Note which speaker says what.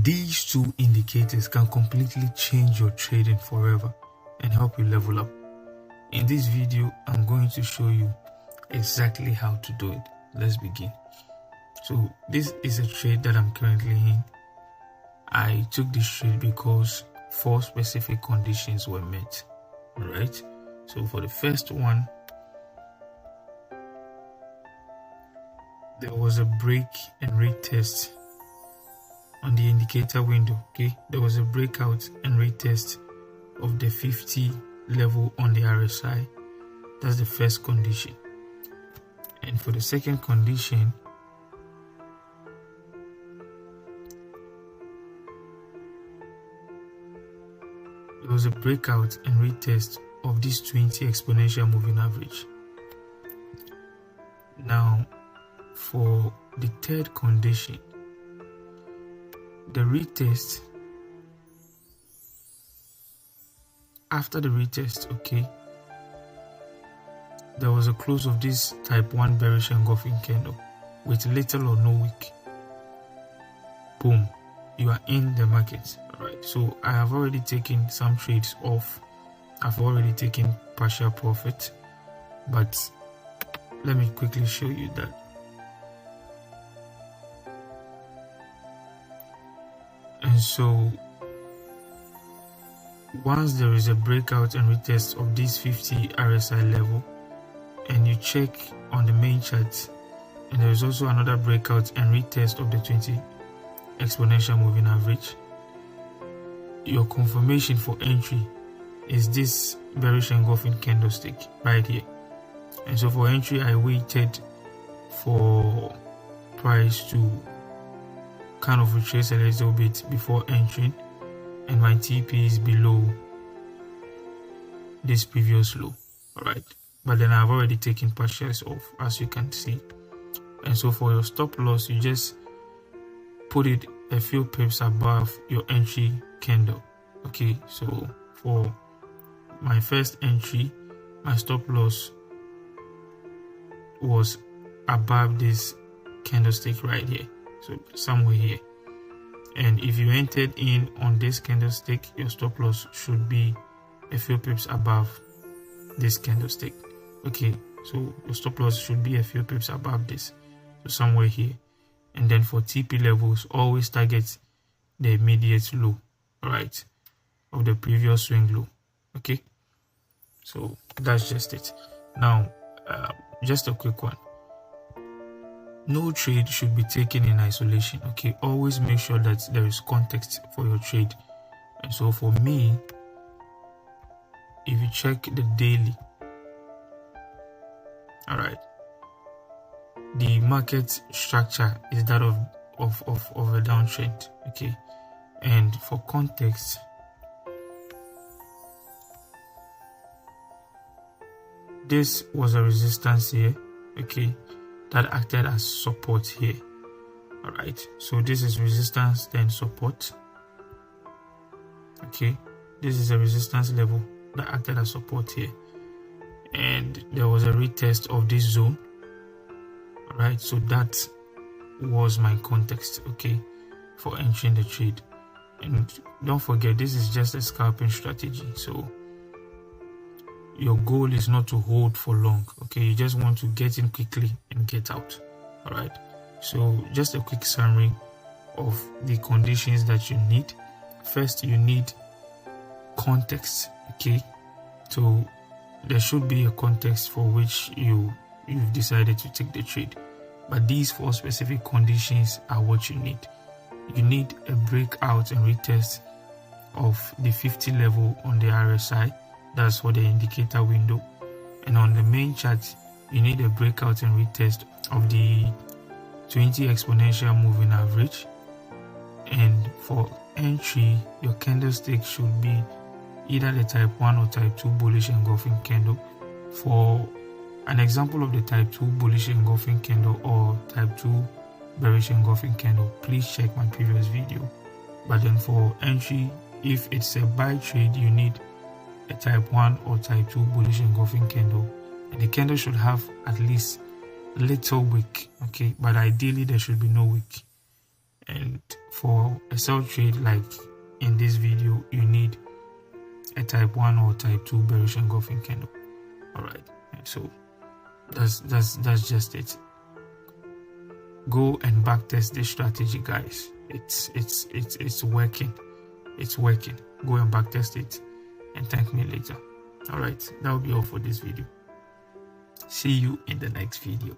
Speaker 1: These two indicators can completely change your trading forever and help you level up. In this video, I'm going to show you exactly how to do it. Let's begin. So this is a trade that I'm currently in. I took this trade because 4 specific conditions were met. Alright, so for the first one, there was a break and retest on the indicator window. Okay, there was a breakout and retest of the 50 level on the RSI. That's the first condition. And for the second condition, there was a breakout and retest of this 20 exponential moving average. Now, for the third condition, the retest, after the retest, okay, there was a close of this type 1 bearish engulfing candle with little or no wick. Boom, you are in the market. Alright, so I have already taken some trades off. I've already taken partial profit, but let me quickly show you that. And so once there is a breakout and retest of this 50 RSI level, and you check on the main chart, and there is also another breakout and retest of the 20 exponential moving average, your confirmation for entry is this bearish engulfing candlestick right here. And so for entry, I waited for price to kind of retrace a little bit before entering, and my TP is below this previous low. Alright, but then I've already taken partials off, as you can see. And so for your stop loss, you just put it a few pips above your entry candle. Okay, so for my first entry, my stop loss was above this candlestick right here, so somewhere here. And if you entered in on this candlestick, your stop loss should be a few pips above this candlestick. Okay, so your stop loss should be a few pips above this, so somewhere here. And then for TP levels, always target the immediate low, right, of the previous swing low. Okay, so that's just it. Now, just a quick one. No trade should be taken in isolation. Okay, always make sure that there is context for your trade. And so for me, if you check the daily, all right, the market structure is that of a downtrend. Okay, and for context, this was a resistance here, okay, that acted as support here. All right, so this is resistance, then support. Okay, this is a resistance level that acted as support here, and there was a retest of this zone. All right, so that was my context, okay, for entering the trade. And don't forget, this is just a scalping strategy, so your goal is not to hold for long. Okay, you just want to get in quickly and get out. All right, so just a quick summary of the conditions that you need. First, you need context. Okay, so there should be a context for which you've decided to take the trade, but these 4 specific conditions are what you need. You need a breakout and retest of the 50 level on the RSI. That's for the indicator window. And on the main chart, you need a breakout and retest of the 20 exponential moving average. And for entry, your candlestick should be either the type 1 or type 2 bullish engulfing candle. For an example of the type 2 bullish engulfing candle or type 2 bearish engulfing candle, please check my previous video. But then for entry, if it's a buy trade, you need a type 1 or type 2 bullish engulfing candle, and the candle should have at least little wick, okay, but ideally there should be no wick. And for a sell trade like in this video, you need a type 1 or type 2 bearish engulfing candle. All right, so that's just it. Go and backtest this strategy, guys. It's working. It's working. Go and backtest it and thank me later. All right, that will be all for this video. See you in the next video.